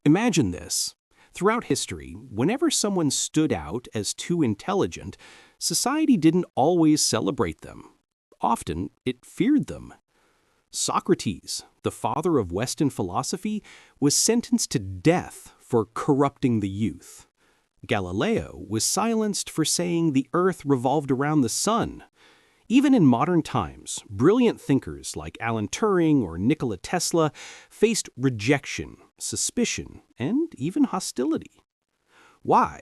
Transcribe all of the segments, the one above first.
Imagine this. Throughout history, whenever someone stood out as too intelligent, society didn't always celebrate them. Often, it feared them. Socrates, the father of Western philosophy, was sentenced to death for corrupting the youth. Galileo was silenced for saying the earth revolved around the sun. Even in modern times, brilliant thinkers like Alan Turing or Nikola Tesla faced rejection, suspicion, and even hostility. Why?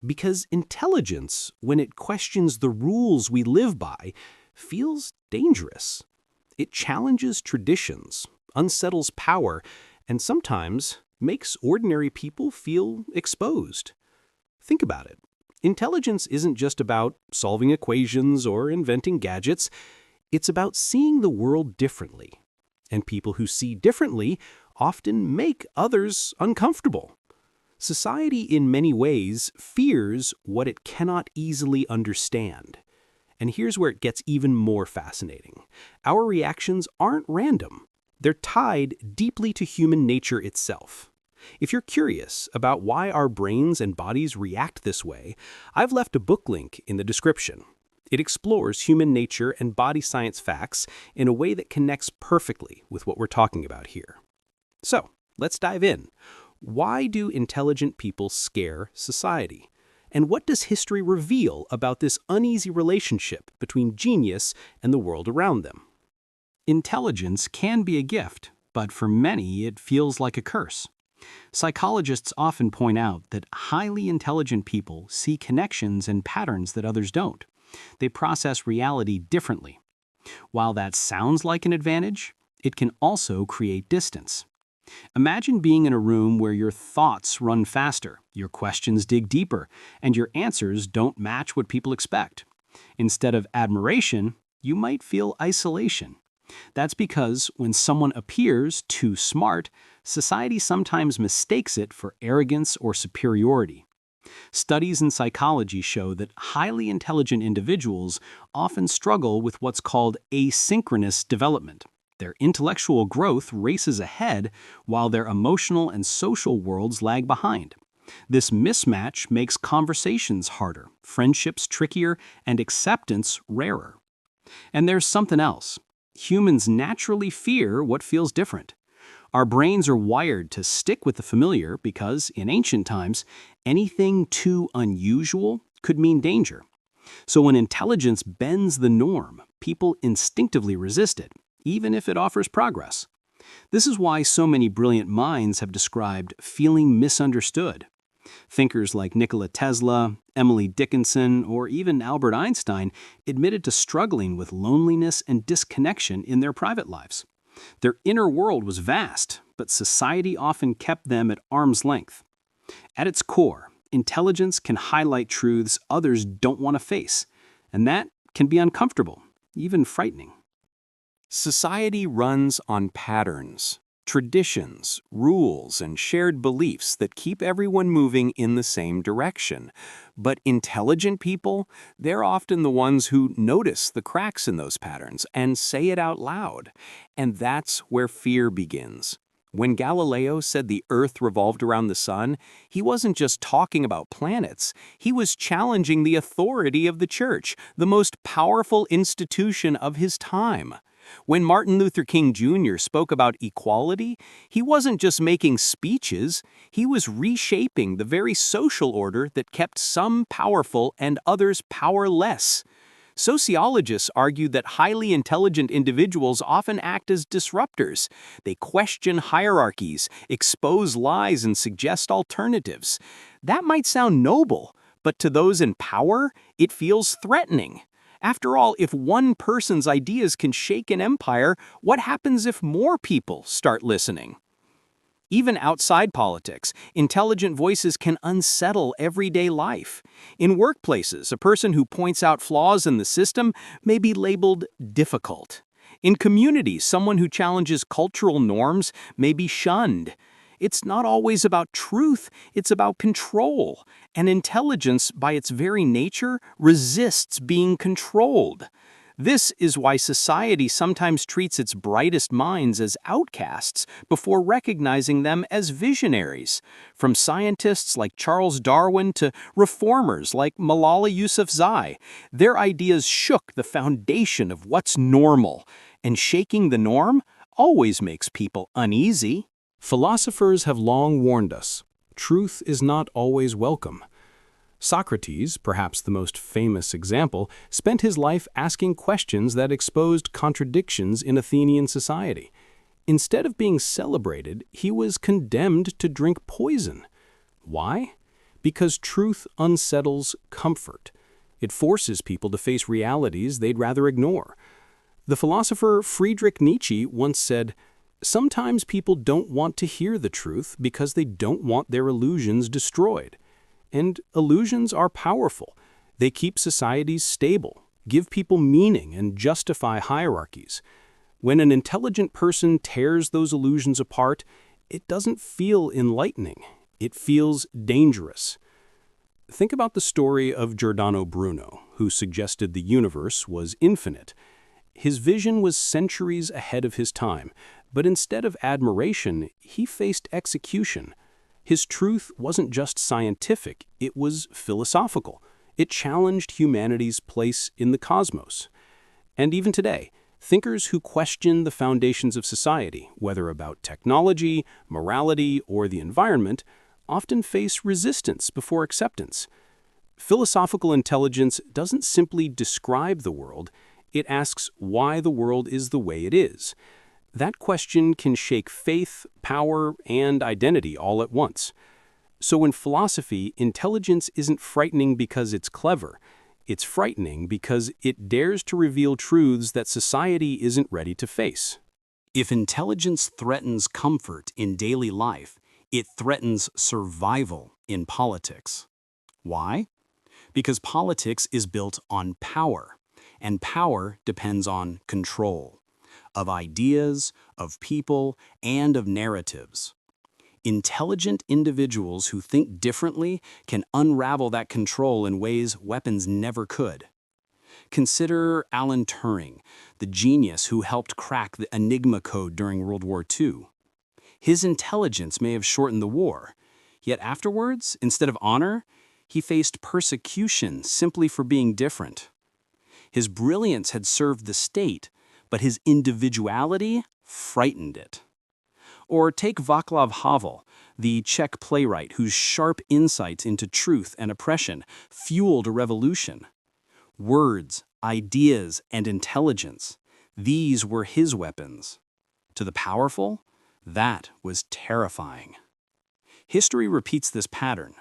Because intelligence, when it questions the rules we live by, feels dangerous. It challenges traditions, unsettles power, and sometimes makes ordinary people feel exposed. Think about it. Intelligence isn't just about solving equations or inventing gadgets. It's about seeing the world differently. And people who see differently often make others uncomfortable. Society, in many ways, fears what it cannot easily understand. And here's where it gets even more fascinating. Our reactions aren't random. They're tied deeply to human nature itself. If you're curious about why our brains and bodies react this way, I've left a book link in the description. It explores human nature and body science facts in a way that connects perfectly with what we're talking about here. So, let's dive in. Why do intelligent people scare society? And what does history reveal about this uneasy relationship between genius and the world around them? Intelligence can be a gift, but for many it feels like a curse. Psychologists often point out that highly intelligent people see connections and patterns that others don't. They process reality differently. While that sounds like an advantage, it can also create distance. Imagine being in a room where your thoughts run faster, your questions dig deeper, and your answers don't match what people expect. Instead of admiration, you might feel isolation. That's because when someone appears too smart, society sometimes mistakes it for arrogance or superiority. Studies in psychology show that highly intelligent individuals often struggle with what's called asynchronous development. Their intellectual growth races ahead while their emotional and social worlds lag behind. This mismatch makes conversations harder, friendships trickier, and acceptance rarer. And there's something else. Humans naturally fear what feels different. Our brains are wired to stick with the familiar because, in ancient times, anything too unusual could mean danger. So when intelligence bends the norm, people instinctively resist it, even if it offers progress. This is why so many brilliant minds have described feeling misunderstood. Thinkers like Nikola Tesla, Emily Dickinson, or even Albert Einstein admitted to struggling with loneliness and disconnection in their private lives. Their inner world was vast, but society often kept them at arm's length. At its core, intelligence can highlight truths others don't want to face, and that can be uncomfortable, even frightening. Society runs on patterns, traditions, rules, and shared beliefs that keep everyone moving in the same direction. But intelligent people, they're often the ones who notice the cracks in those patterns and say it out loud. And that's where fear begins. When Galileo said the Earth revolved around the sun, he wasn't just talking about planets. He was challenging the authority of the church, the most powerful institution of his time. When Martin Luther King Jr. spoke about equality, he wasn't just making speeches, he was reshaping the very social order that kept some powerful and others powerless. Sociologists argue that highly intelligent individuals often act as disruptors. They question hierarchies, expose lies, and suggest alternatives. That might sound noble, but to those in power, it feels threatening. After all, if one person's ideas can shake an empire, what happens if more people start listening? Even outside politics, intelligent voices can unsettle everyday life. In workplaces, a person who points out flaws in the system may be labeled difficult. In communities, someone who challenges cultural norms may be shunned. It's not always about truth, it's about control. And intelligence, by its very nature, resists being controlled. This is why society sometimes treats its brightest minds as outcasts before recognizing them as visionaries, from scientists like Charles Darwin to reformers like Malala Yousafzai. Their ideas shook the foundation of what's normal, and shaking the norm always makes people uneasy. Philosophers have long warned us, truth is not always welcome. Socrates, perhaps the most famous example, spent his life asking questions that exposed contradictions in Athenian society. Instead of being celebrated, he was condemned to drink poison. Why? Because truth unsettles comfort. It forces people to face realities they'd rather ignore. The philosopher Friedrich Nietzsche once said, "Sometimes people don't want to hear the truth because they don't want their illusions destroyed." And illusions are powerful. They keep societies stable, give people meaning, and justify hierarchies. When an intelligent person tears those illusions apart, it doesn't feel enlightening. It feels dangerous. Think about the story of Giordano Bruno, who suggested the universe was infinite. His vision was centuries ahead of his time, but instead of admiration, he faced execution. His truth wasn't just scientific, it was philosophical. It challenged humanity's place in the cosmos. And even today, thinkers who question the foundations of society, whether about technology, morality, or the environment, often face resistance before acceptance. Philosophical intelligence doesn't simply describe the world, it asks why the world is the way it is. That question can shake faith, power, and identity all at once. So in philosophy, intelligence isn't frightening because it's clever. It's frightening because it dares to reveal truths that society isn't ready to face. If intelligence threatens comfort in daily life, it threatens survival in politics. Why? Because politics is built on power, and power depends on control. Of ideas, of people, and of narratives. Intelligent individuals who think differently can unravel that control in ways weapons never could. Consider Alan Turing, the genius who helped crack the Enigma code during World War II. His intelligence may have shortened the war, yet afterwards, instead of honor, he faced persecution simply for being different. His brilliance had served the state, but his individuality frightened it. Or take Václav Havel, the Czech playwright whose sharp insights into truth and oppression fueled a revolution. Words, ideas, and intelligence, these were his weapons. To the powerful, that was terrifying. History repeats this pattern.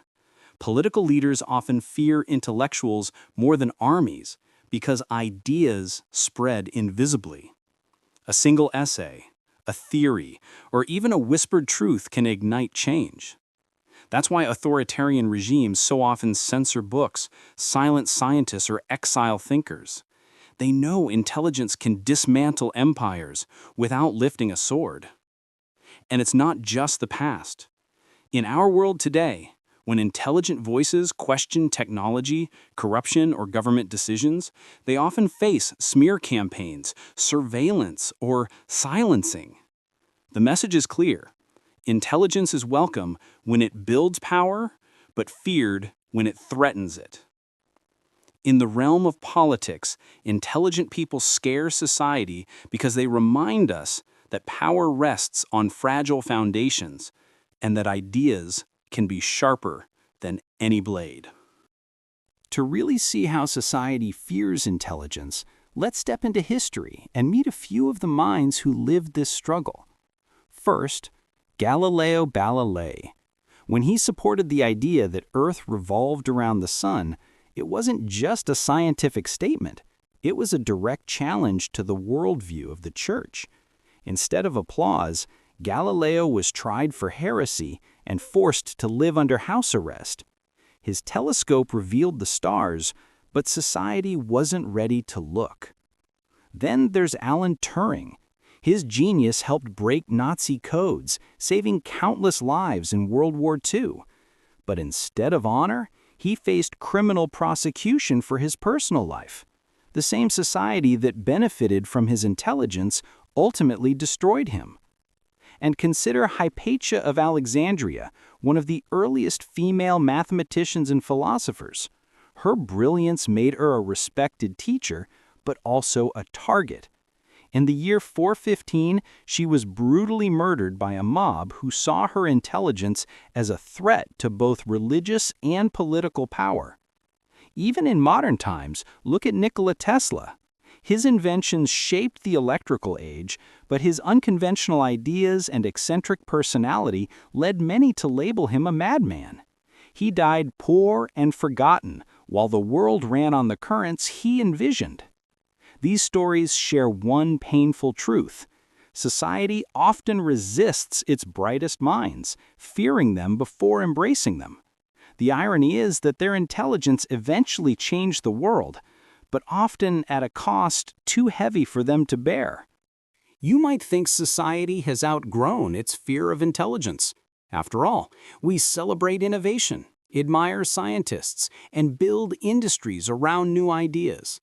Political leaders often fear intellectuals more than armies, because ideas spread invisibly. A single essay, a theory, or even a whispered truth can ignite change. That's why authoritarian regimes so often censor books, silence scientists, or exile thinkers. They know intelligence can dismantle empires without lifting a sword. And it's not just the past. In our world today, when intelligent voices question technology, corruption, or government decisions, they often face smear campaigns, surveillance, or silencing. The message is clear. Intelligence is welcome when it builds power, but feared when it threatens it. In the realm of politics, intelligent people scare society because they remind us that power rests on fragile foundations and that ideas can be sharper than any blade. To really see how society fears intelligence, let's step into history and meet a few of the minds who lived this struggle. First, Galileo Galilei. When he supported the idea that Earth revolved around the sun, it wasn't just a scientific statement. It was a direct challenge to the worldview of the Church. Instead of applause, Galileo was tried for heresy and forced to live under house arrest. His telescope revealed the stars, but society wasn't ready to look. Then there's Alan Turing. His genius helped break Nazi codes, saving countless lives in World War II. But instead of honor, he faced criminal prosecution for his personal life. The same society that benefited from his intelligence ultimately destroyed him. And consider Hypatia of Alexandria, one of the earliest female mathematicians and philosophers. Her brilliance made her a respected teacher, but also a target. In the year 415, she was brutally murdered by a mob who saw her intelligence as a threat to both religious and political power. Even in modern times, look at Nikola Tesla. His inventions shaped the electrical age, but his unconventional ideas and eccentric personality led many to label him a madman. He died poor and forgotten, while the world ran on the currents he envisioned. These stories share one painful truth. Society often resists its brightest minds, fearing them before embracing them. The irony is that their intelligence eventually changed the world, but often at a cost too heavy for them to bear. You might think society has outgrown its fear of intelligence. After all, we celebrate innovation, admire scientists, and build industries around new ideas.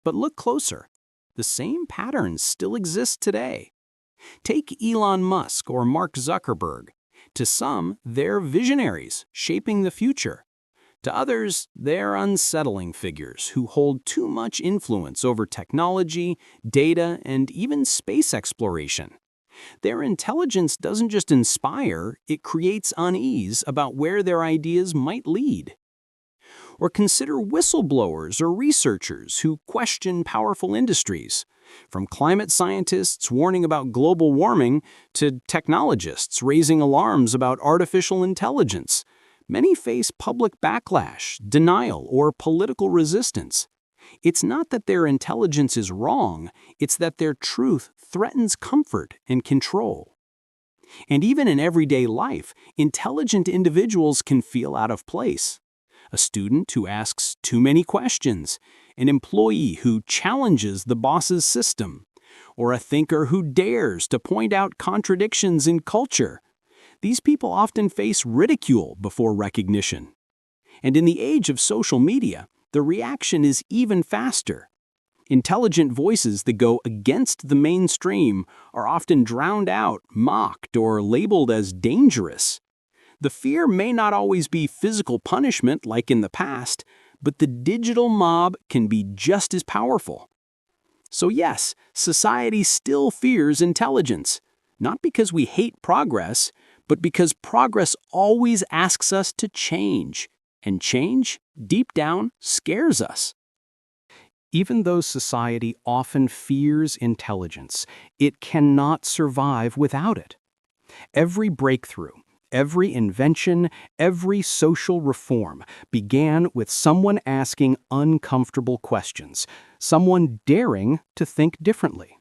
But look closer. The same patterns still exist today. Take Elon Musk or Mark Zuckerberg. To some, they're visionaries shaping the future. To others, they're unsettling figures who hold too much influence over technology, data, and even space exploration. Their intelligence doesn't just inspire, it creates unease about where their ideas might lead. Or consider whistleblowers or researchers who question powerful industries, from climate scientists warning about global warming to technologists raising alarms about artificial intelligence. Many face public backlash, denial, or political resistance. It's not that their intelligence is wrong, it's that their truth threatens comfort and control. And even in everyday life, intelligent individuals can feel out of place. A student who asks too many questions, an employee who challenges the boss's system, or a thinker who dares to point out contradictions in culture. These people often face ridicule before recognition. And in the age of social media, the reaction is even faster. Intelligent voices that go against the mainstream are often drowned out, mocked, or labeled as dangerous. The fear may not always be physical punishment like in the past, but the digital mob can be just as powerful. So yes, society still fears intelligence, not because we hate progress, but because progress always asks us to change, and change, deep down, scares us. Even though society often fears intelligence, it cannot survive without it. Every breakthrough, every invention, every social reform began with someone asking uncomfortable questions, someone daring to think differently.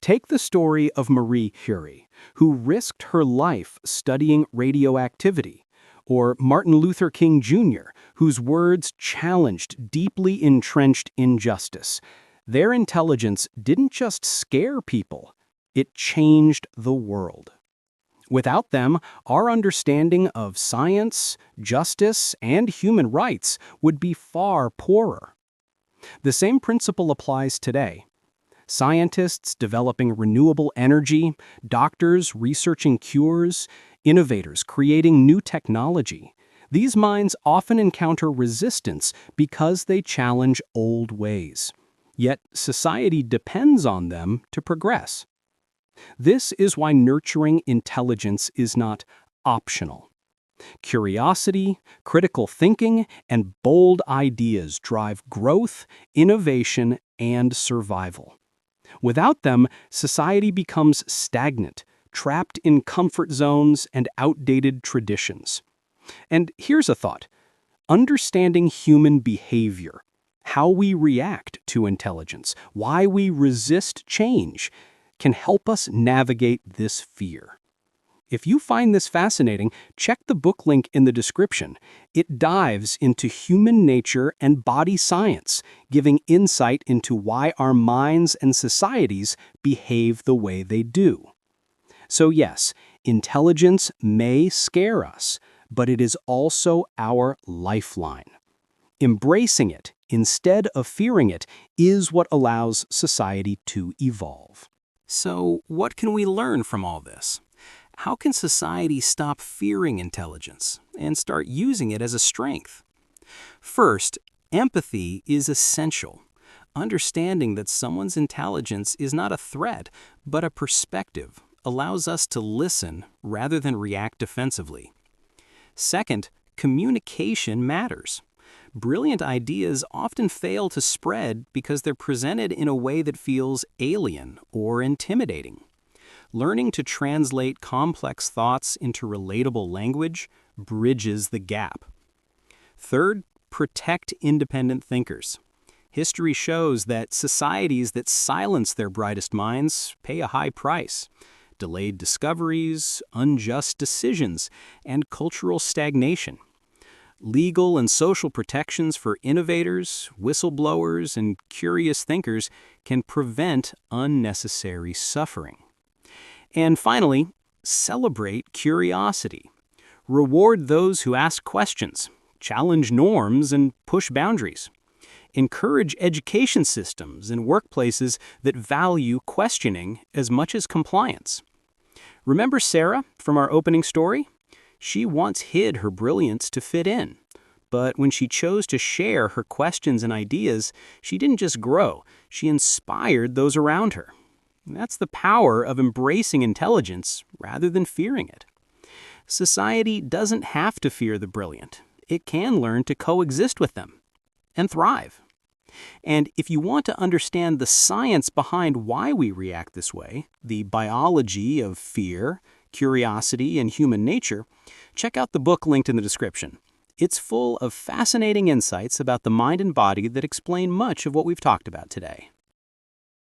Take the story of Marie Curie, who risked her life studying radioactivity, or Martin Luther King Jr., whose words challenged deeply entrenched injustice. Their intelligence didn't just scare people, it changed the world. Without them, our understanding of science, justice, and human rights would be far poorer. The same principle applies today. Scientists developing renewable energy, doctors researching cures, innovators creating new technology. These minds often encounter resistance because they challenge old ways. Yet society depends on them to progress. This is why nurturing intelligence is not optional. Curiosity, critical thinking, and bold ideas drive growth, innovation, and survival. Without them, society becomes stagnant, trapped in comfort zones and outdated traditions. And here's a thought. Understanding human behavior, how we react to intelligence, why we resist change, can help us navigate this fear. If you find this fascinating, check the book link in the description. It dives into human nature and body science, giving insight into why our minds and societies behave the way they do. So yes, intelligence may scare us, but it is also our lifeline. Embracing it instead of fearing it is what allows society to evolve. So, what can we learn from all this? How can society stop fearing intelligence and start using it as a strength? First, empathy is essential. Understanding that someone's intelligence is not a threat, but a perspective, allows us to listen rather than react defensively. Second, communication matters. Brilliant ideas often fail to spread because they're presented in a way that feels alien or intimidating. Learning to translate complex thoughts into relatable language bridges the gap. Third, protect independent thinkers. History shows that societies that silence their brightest minds pay a high price. Delayed discoveries, unjust decisions, and cultural stagnation. Legal and social protections for innovators, whistleblowers, and curious thinkers can prevent unnecessary suffering. And finally, celebrate curiosity. Reward those who ask questions, challenge norms, and push boundaries. Encourage education systems and workplaces that value questioning as much as compliance. Remember Sarah from our opening story? She once hid her brilliance to fit in. But when she chose to share her questions and ideas, she didn't just grow, she inspired those around her. That's the power of embracing intelligence rather than fearing it. Society doesn't have to fear the brilliant. It can learn to coexist with them and thrive. And if you want to understand the science behind why we react this way, the biology of fear, curiosity, and human nature, check out the book linked in the description. It's full of fascinating insights about the mind and body that explain much of what we've talked about today.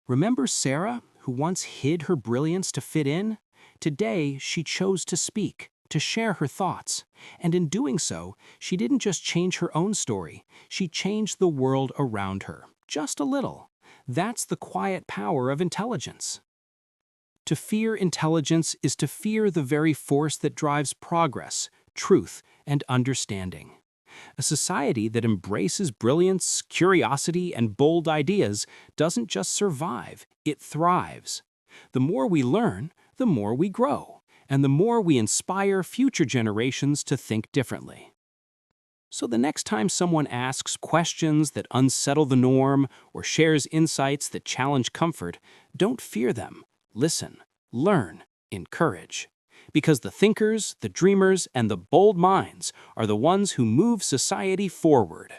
Remember Sarah, who once hid her brilliance to fit in? Today, she chose to speak, to share her thoughts. And in doing so, she didn't just change her own story, she changed the world around her, just a little. That's the quiet power of intelligence. To fear intelligence is to fear the very force that drives progress, truth, and understanding. A society that embraces brilliance, curiosity, and bold ideas doesn't just survive, it thrives. The more we learn, the more we grow, and the more we inspire future generations to think differently. So the next time someone asks questions that unsettle the norm or shares insights that challenge comfort, don't fear them. Listen, learn, encourage. Because the thinkers, the dreamers, and the bold minds are the ones who move society forward.